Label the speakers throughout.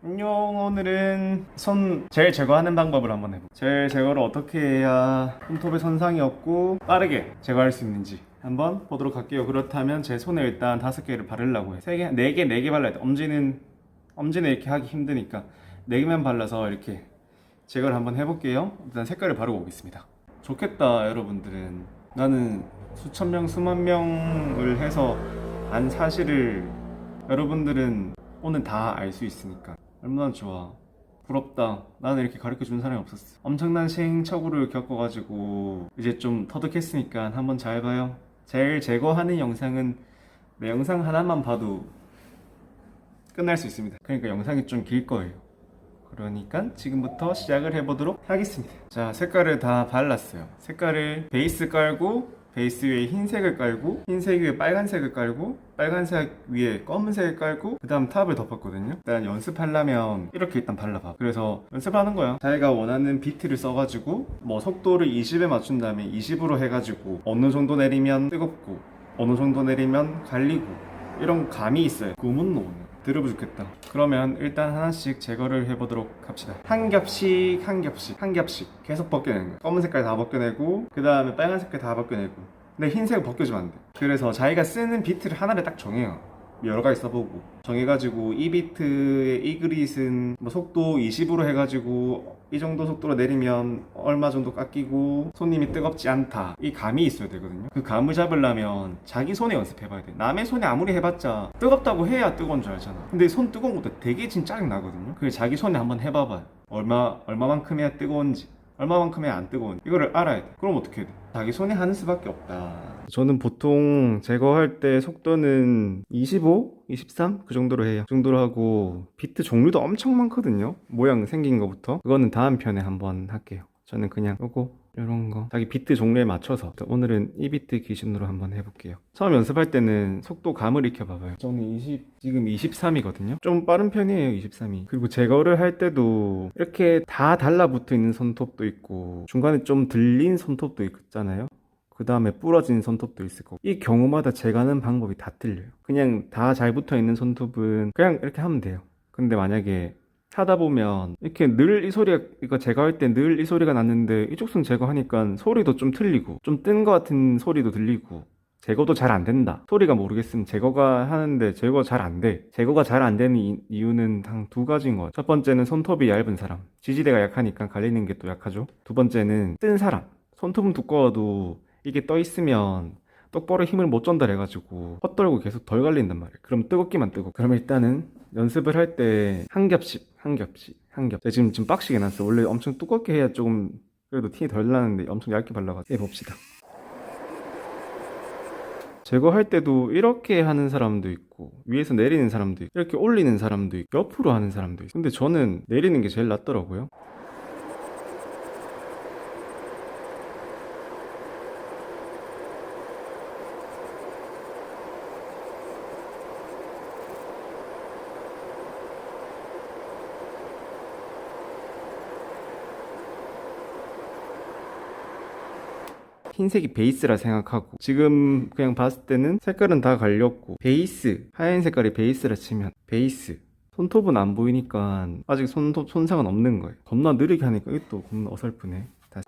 Speaker 1: 안녕. 오늘은 손 젤 제거하는 방법을 한번 해볼게요. 젤 제거를 어떻게 해야 손톱에 손상이 없고 빠르게 제거할 수 있는지 한번 보도록 할게요. 그렇다면 제 손에 일단 5개를 바르려고 해요. 3개, 4개 발라야 돼. 엄지는 이렇게 하기 힘드니까 4개만 발라서 이렇게 제거를 한번 해볼게요. 일단 색깔을 바르고 오겠습니다. 좋겠다 여러분들은. 나는 수천 명 수만 명을 해서 안 사실을 여러분들은 오늘 다 알 수 있으니까 얼마나 좋아. 부럽다. 나는 이렇게 가르쳐 준 사람이 없었어. 엄청난 시행착오를 겪어가지고 이제 좀 터득했으니까 한번 잘 봐요. 젤 제거하는 영상은 내 영상 하나만 봐도 끝날 수 있습니다. 그러니까 영상이 좀 길 거예요. 그러니까 지금부터 시작을 해보도록 하겠습니다. 자, 색깔을 다 발랐어요. 색깔을 베이스 깔고 베이스 위에 흰색을 깔고 흰색 위에 빨간색을 깔고 빨간색 위에 검은색을 깔고 그 다음 탑을 덮었거든요. 일단 연습하려면 이렇게 일단 발라봐. 그래서 연습하는 거야. 자기가 원하는 비트를 써가지고 뭐 속도를 20에 맞춘 다음에 20으로 해가지고 어느 정도 내리면 뜨겁고 어느 정도 내리면 갈리고 이런 감이 있어요. 구문론 들어보 좋겠다. 그러면 일단 하나씩 제거를 해보도록 합시다. 한 겹씩 한 겹씩 한 겹씩 계속 벗겨내는 거야. 검은 색깔 다 벗겨내고 그 다음에 빨간 색깔 다 벗겨내고 근데 흰색은 벗겨주면 안 돼. 그래서 자기가 쓰는 비트를 하나를 딱 정해요. 여러 가지 써보고 정해가지고 이 비트의 이 그릿은 뭐 속도 20으로 해가지고 이 정도 속도로 내리면 얼마 정도 깎이고 손님이 뜨겁지 않다, 이 감이 있어야 되거든요. 그 감을 잡으려면 자기 손에 연습해봐야 돼. 남의 손에 아무리 해봤자 뜨겁다고 해야 뜨거운 줄 알잖아. 근데 손 뜨거운 것도 되게 진짜 짜증 나거든요. 그래서 자기 손에 한번 해봐봐요. 얼마만큼 해야 뜨거운지, 얼마만큼 해야 안 뜨거운지 이거를 알아야 돼. 그럼 어떻게 해야 돼? 자기 손에 하는 수밖에 없다. 저는 보통 제거할 때 속도는 25, 23 그 정도로 해요. 그 정도로 하고 비트 종류도 엄청 많거든요. 모양 생긴 거부터. 그거는 다음 편에 한번 할게요. 저는 그냥 요거 이런 거 자기 비트 종류에 맞춰서 오늘은 이 비트 기준으로 한번 해볼게요. 처음 연습할 때는 속도 감을 익혀봐봐요. 저는 지금 23이거든요. 좀 빠른 편이에요, 23이. 그리고 제거를 할 때도 이렇게 다 달라붙어 있는 손톱도 있고 중간에 좀 들린 손톱도 있잖아요. 그 다음에 부러진 손톱도 있을 거고 이 경우마다 제거하는 방법이 다 틀려요. 그냥 다 잘 붙어 있는 손톱은 그냥 이렇게 하면 돼요. 근데 만약에 하다 보면 이렇게 늘 이 소리가, 이거 제거할 때 늘 이 소리가 났는데 이쪽 손 제거하니까 소리도 좀 틀리고 좀 뜬 것 같은 소리도 들리고 제거도 잘 안 된다, 소리가 모르겠으면 제거가 하는데 제거가 잘 안 돼. 제거가 잘 안 되는 이유는 한 두 가지인 것 같아요. 첫 번째는 손톱이 얇은 사람, 지지대가 약하니까 갈리는 게 또 약하죠. 두 번째는 뜬 사람, 손톱은 두꺼워도 이게 떠 있으면 똑바로 힘을 못 전달해가지고 헛돌고 계속 덜 갈린단 말이에요. 그럼 뜨겁기만 뜨고. 그럼 일단은 연습을 할 때 한 겹씩 한 겹씩 한 겹. 제가 지금 빡시게 놨어. 원래 엄청 두껍게 해야 조금 그래도 티 덜 나는데 엄청 얇게 발라가지고 해봅시다. 제거할 때도 이렇게 하는 사람도 있고 위에서 내리는 사람도 있고 이렇게 올리는 사람도 있고 옆으로 하는 사람도 있고 근데 저는 내리는 게 제일 낫더라고요. 흰색이 베이스라 생각하고 지금 그냥 봤을 때는 색깔은 다 갈렸고 베이스 하얀 색깔이 베이스라 치면 베이스 손톱은 안 보이니까 아직 손톱 손상은 없는 거예요. 겁나 느리게 하니까 이것도 겁나 어설프네. 다시.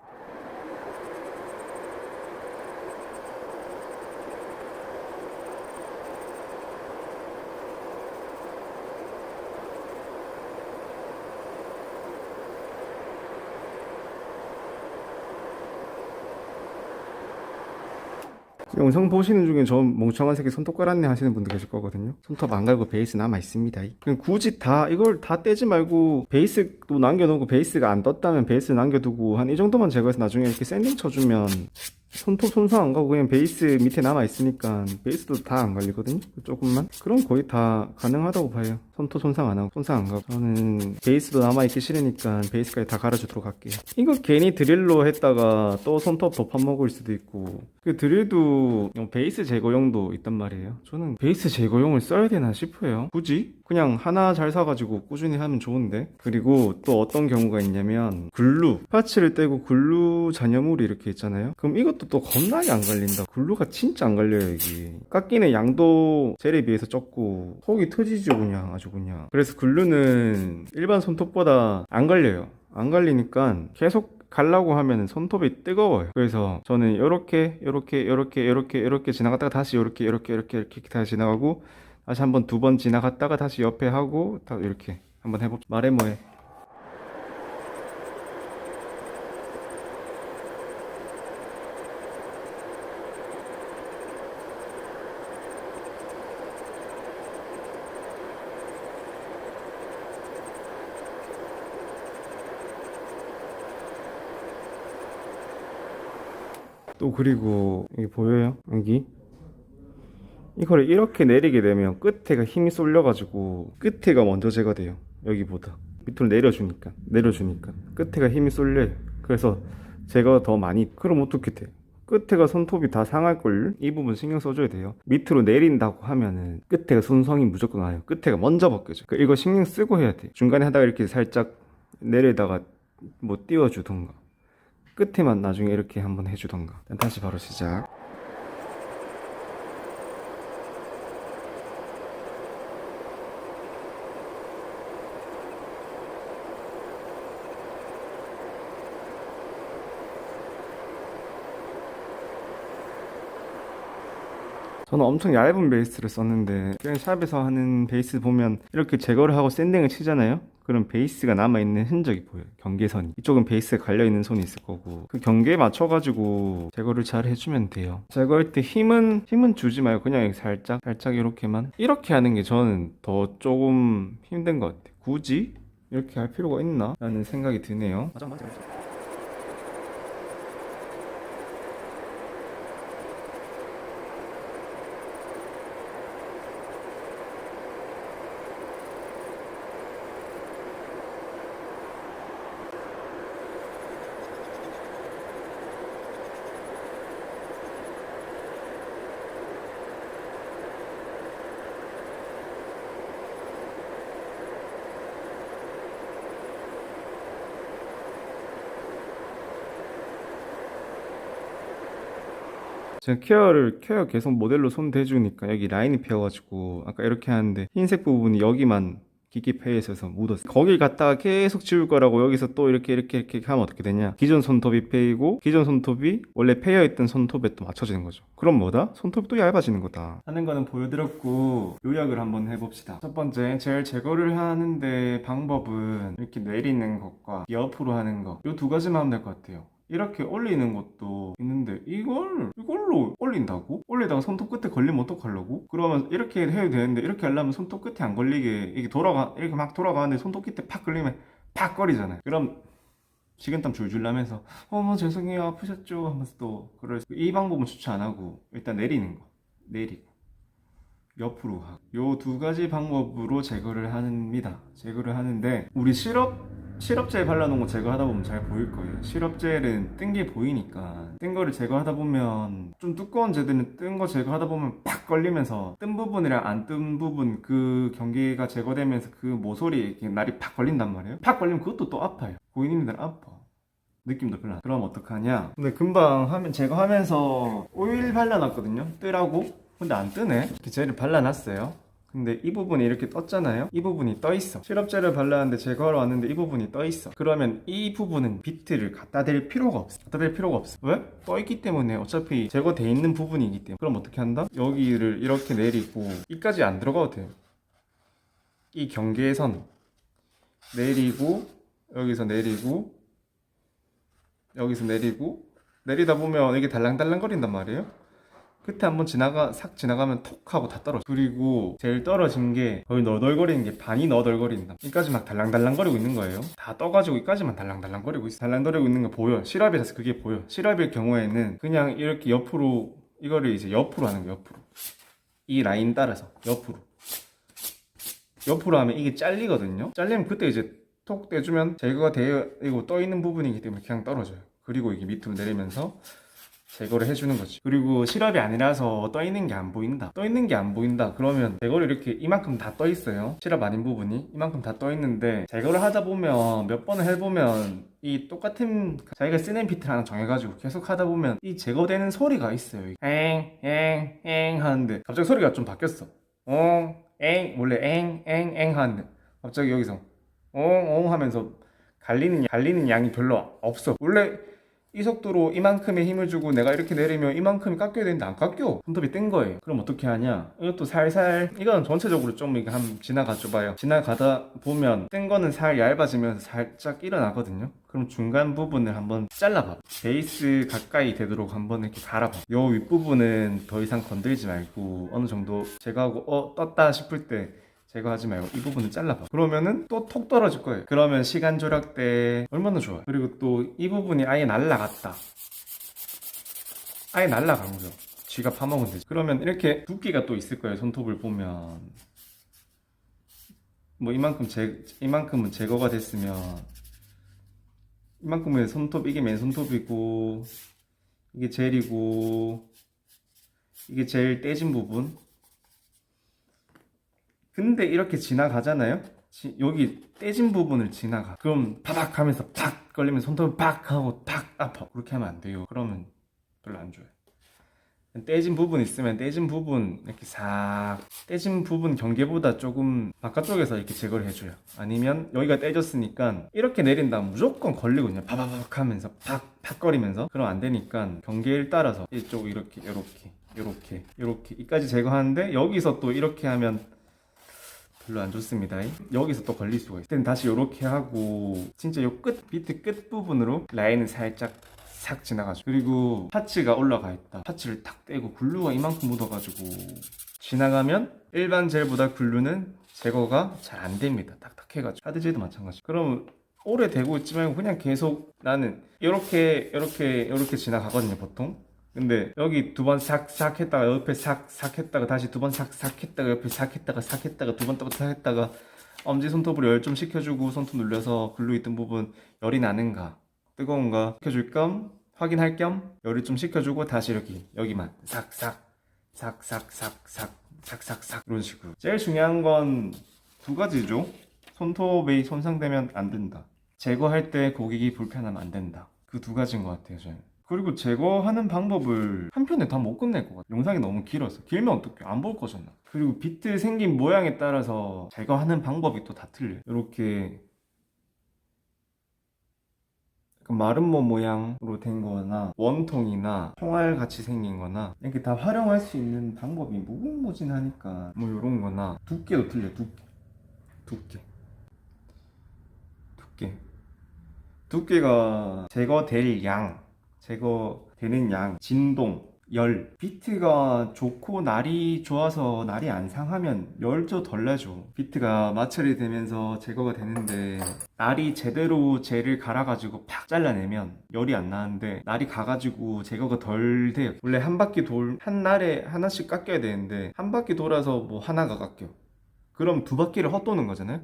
Speaker 1: 영상 보시는 중에 저 멍청한 새끼 손톱 깔았네 하시는 분도 계실 거거든요. 손톱 안 갈고 베이스 남아 있습니다. 그냥 굳이 이걸 다 떼지 말고 베이스도 남겨놓고 베이스가 안 떴다면 베이스 남겨두고 한 이 정도만 제거해서 나중에 이렇게 샌딩 쳐주면 손톱 손상 안 가고 그냥 베이스 밑에 남아 있으니까 베이스도 다 안 갈리거든요. 조금만. 그럼 거의 다 가능하다고 봐요. 손톱 손상 안 하고 손상 안 가고. 저는 베이스도 남아 있기 싫으니까 베이스까지 다 갈아주도록 할게요. 이거 괜히 드릴로 했다가 또 손톱 더 파먹을 수도 있고. 그 드릴도 베이스 제거용도 있단 말이에요. 저는 베이스 제거용을 써야 되나 싶어요. 굳이 그냥 하나 잘 사가지고 꾸준히 하면 좋은데. 그리고 그리고 또 어떤 경우가 있냐면 글루, 파츠를 떼고 글루 잔여물이 이렇게 있잖아요. 그럼 이것도 또 겁나게 안 걸린다. 글루가 진짜 안 걸려요. 여기 깎이는 양도 젤에 비해서 적고 속이 터지죠. 그냥 아주 그냥. 그래서 글루는 일반 손톱보다 안 걸려요. 안 걸리니까 계속 갈라고 하면 손톱이 뜨거워요. 그래서 저는 요렇게 지나갔다가 다시 요렇게 다시 지나가고, 다시 한번 두 번 지나갔다가 다시 옆에 하고, 다 이렇게 한번 해봅시다. 말해 뭐해. 또 그리고 여기 보여요? 여기 이거를 이렇게 내리게 되면 끝에가 힘이 쏠려가지고 끝에가 먼저 제거돼요. 여기보다 밑으로 내려주니까 끝에가 힘이 쏠려요. 그래서 제거가 더 많이. 그럼 어떻게 돼? 끝에가 손톱이 다 상할걸? 이 부분 신경 써줘야 돼요. 밑으로 내린다고 하면은 끝에가 손상이 무조건 와요. 끝에가 먼저 벗겨져. 이거 신경 쓰고 해야 돼. 중간에 하다가 이렇게 살짝 내리다가 뭐 띄워주던가, 끝에만 나중에 이렇게 한번 해주던가. 다시 바로 시작. 저는 엄청 얇은 베이스를 썼는데, 그냥 샵에서 하는 베이스 보면 이렇게 제거를 하고 샌딩을 치잖아요? 그럼 베이스가 남아있는 흔적이 보여요. 경계선이. 이쪽은 베이스에 갈려있는 선이 있을 거고, 그 경계에 맞춰가지고 제거를 잘 해주면 돼요. 제거할 때 힘은 주지 말고 그냥 살짝 이렇게만. 이렇게 하는 게 저는 더 조금 힘든 것 같아요. 굳이 이렇게 할 필요가 있나? 라는 생각이 드네요. 맞아. 제가 케어 계속 모델로 손 대주니까 여기 라인이 피어가지고 아까 이렇게 하는데 흰색 부분이 여기만 깊게 패여 있어서 묻었어요. 거길 갔다가 계속 지울 거라고 여기서 또 이렇게 하면 어떻게 되냐? 기존 손톱이 패이고 기존 손톱이 원래 패여 있던 손톱에 또 맞춰지는 거죠. 그럼 뭐다? 손톱이 또 얇아지는 거다. 하는 거는 보여드렸고, 요약을 한번 해봅시다. 첫 번째, 젤 제거를 하는데 방법은 이렇게 내리는 것과 옆으로 하는 거, 요 두 가지만 하면 될 것 같아요. 이렇게 올리는 것도 있는데 이걸로 올린다고? 올리다가 손톱 끝에 걸리면 어떡하려고? 그러면 이렇게 해도 되는데, 이렇게 하려면 손톱 끝에 안 걸리게 이게 이렇게 막 돌아가는데 손톱 끝에 팍 걸리면 팍 거리잖아요. 그럼 식은땀 줄줄 나면서 어머 죄송해요 아프셨죠 하면서 또 그럴 이 방법은 추천 안 하고, 일단 내리는 거, 내리고 옆으로 하고, 요 두 가지 방법으로 제거를 하는데, 우리 시럽젤 발라놓은 거 제거하다 보면 잘 보일 거예요. 시럽젤은 뜬 게 보이니까, 뜬 거를 제거하다 보면, 좀 두꺼운 젤들은 뜬 거 제거하다 보면 팍 걸리면서 뜬 부분이랑 안 뜬 부분 그 경계가 제거되면서 그 모서리에 날이 팍 걸린단 말이에요. 팍 걸리면 그것도 또 아파요. 고객님들 아파. 느낌도 별로 안. 그럼 어떡하냐? 근데 금방 제거하면서 오일 발라놨거든요. 뜨라고. 근데 안 뜨네. 이렇게 젤을 발라놨어요. 근데 이 부분이 이렇게 떴잖아요. 이 부분이 떠있어. 시럽젤을 발랐는데 제거하러 왔는데 이 부분이 떠있어. 그러면 이 부분은 비트를 갖다 댈 필요가 없어. 왜? 떠있기 때문에. 어차피 제거돼 있는 부분이기 때문에. 그럼 어떻게 한다? 여기를 이렇게 내리고, 이까지 안 들어가도 돼요. 이 경계선 내리고, 여기서 내리고, 내리다 보면 이게 달랑달랑 거린단 말이에요. 끝에 한번 싹 지나가면 톡 하고 다 떨어져. 그리고 제일 떨어진 게 거의 너덜거리는 게 반이 너덜거린다. 이까지 막 달랑달랑거리고 있는 거예요. 다 떠가지고 이까지만 달랑달랑거리고 있어. 달랑거리고 있는 거 보여. 시럽이라서 그게 보여. 시럽일 경우에는 그냥 이렇게 옆으로, 이거를 이제 옆으로 하는 거예요. 옆으로. 이 라인 따라서 옆으로 하면 이게 잘리거든요. 잘리면 그때 이제 톡 떼주면 제거가 되어 있고 떠 있는 부분이기 때문에 그냥 떨어져요. 그리고 이게 밑으로 내리면서 제거를 해주는 거지. 그리고 시럽이 아니라서 떠 있는 게 안 보인다. 떠 있는 게 안 보인다. 그러면 제거를 이렇게 이만큼 다 떠 있어요. 시럽 아닌 부분이 이만큼 다 떠 있는데 제거를 하다 보면 몇 번을 해보면 이 똑같은 자기가 쓰는 비트를 하나 정해가지고 계속 하다 보면 이 제거되는 소리가 있어요. 엥 하는데 갑자기 소리가 좀 바뀌었어. 원래 엥 하는데 갑자기 여기서 엉 하면서 갈리는 양이 별로 없어. 원래 이 속도로 이만큼의 힘을 주고 내가 이렇게 내리면 이만큼이 깎여야 되는데 안 깎여. 손톱이 뜬 거예요. 그럼 어떻게 하냐? 이것도 살살, 이건 전체적으로 좀 이렇게 한번 지나가 줘봐요. 지나가다 보면 뜬 거는 살 얇아지면서 살짝 일어나거든요. 그럼 중간 부분을 한번 잘라봐. 베이스 가까이 되도록 한번 이렇게 갈아봐. 요 윗부분은 더 이상 건들지 말고 어느 정도 제거하고 떴다 싶을 때 제거하지 말고 이 부분을 잘라봐. 그러면은 또 톡 떨어질 거예요. 그러면 시간 절약 때 얼마나 좋아요. 그리고 또 이 부분이 아예 날라갔다. 아예 날라간 거죠. 쥐가 파먹은 되지. 그러면 이렇게 붓기가 또 있을 거예요. 손톱을 보면 뭐 이만큼은 제거가 됐으면 이만큼은 이게 맨 손톱이고 이게 젤이고 이게 제일 떼진 부분. 근데 이렇게 지나가잖아요. 여기 떼진 부분을 지나가. 그럼 바닥 하면서 팍 걸리면 손톱을 팍 하고 팍 아파. 그렇게 하면 안 돼요. 그러면 별로 안 좋아요. 떼진 부분 있으면 떼진 부분 이렇게 싹 떼진 부분 경계보다 조금 바깥쪽에서 이렇게 제거를 해줘요. 아니면 여기가 떼졌으니까 이렇게 내린다면 무조건 걸리거든요. 파바박 하면서 팍 거리면서. 그럼 안 되니까 경계를 따라서 이쪽 이렇게 이까지 제거하는데 여기서 또 이렇게 하면 별로 안 좋습니다. 여기서 또 걸릴 수가 있어요. 그때는 다시 이렇게 하고 진짜 요 비트 끝 부분으로 라인을 살짝 싹 지나가죠. 그리고 파츠가 올라가 있다. 파츠를 탁 떼고 글루가 이만큼 묻어가지고 지나가면 일반 젤보다 글루는 제거가 잘 안 됩니다. 딱딱해가지고. 하드젤도 마찬가지. 그럼 오래 대고 있지 말고 그냥 계속 나는 이렇게 지나가거든요, 보통. 근데 여기 두 번 싹 했다가 옆에 싹 했다가 다시 두 번 싹 했다가 옆에 싹 했다가 두 번 또 싹 했다가 엄지손톱으로 열 좀 식혀주고 손톱 눌려서 글루 있던 부분 열이 나는가 뜨거운가 식혀줄 겸 확인할 겸 열을 좀 식혀주고 다시 여기만 싹 이런 식으로. 제일 중요한 건 두 가지죠. 손톱이 손상되면 안 된다. 제거할 때 고객이 불편하면 안 된다. 그 두 가지인 것 같아요, 저는. 그리고 제거하는 방법을 한 편에 다 못 끝낼 것 같아요. 영상이 너무 길어서. 길면 어떡해. 안 볼 거잖아. 그리고 비트 생긴 모양에 따라서 제거하는 방법이 또 다 틀려요. 이렇게 마름모 모양으로 된 거나 원통이나 총알 같이 생긴 거나 이렇게 다 활용할 수 있는 방법이 무궁무진하니까 뭐 이런 거나 두께도 틀려. 두께가 제거되는 양, 진동, 열. 비트가 좋고 날이 좋아서 날이 안 상하면 열도 덜 나죠. 비트가 마찰이 되면서 제거가 되는데 날이 제대로 젤을 갈아가지고 팍 잘라내면 열이 안 나는데 날이 가가지고 제거가 덜 돼요. 원래 한 날에 하나씩 깎여야 되는데 한 바퀴 돌아서 뭐 하나가 깎여. 그럼 두 바퀴를 헛도는 거잖아요.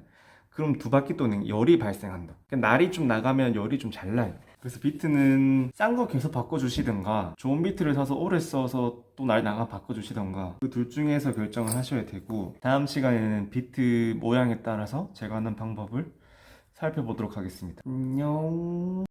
Speaker 1: 그럼 두 바퀴 도는 열이 발생한다. 날이 좀 나가면 열이 좀 잘 나요. 그래서 비트는 싼 거 계속 바꿔주시든가 좋은 비트를 사서 오래 써서 또 날 나가 바꿔주시던가 그 둘 중에서 결정을 하셔야 되고, 다음 시간에는 비트 모양에 따라서 제거하는 방법을 살펴보도록 하겠습니다. 안녕.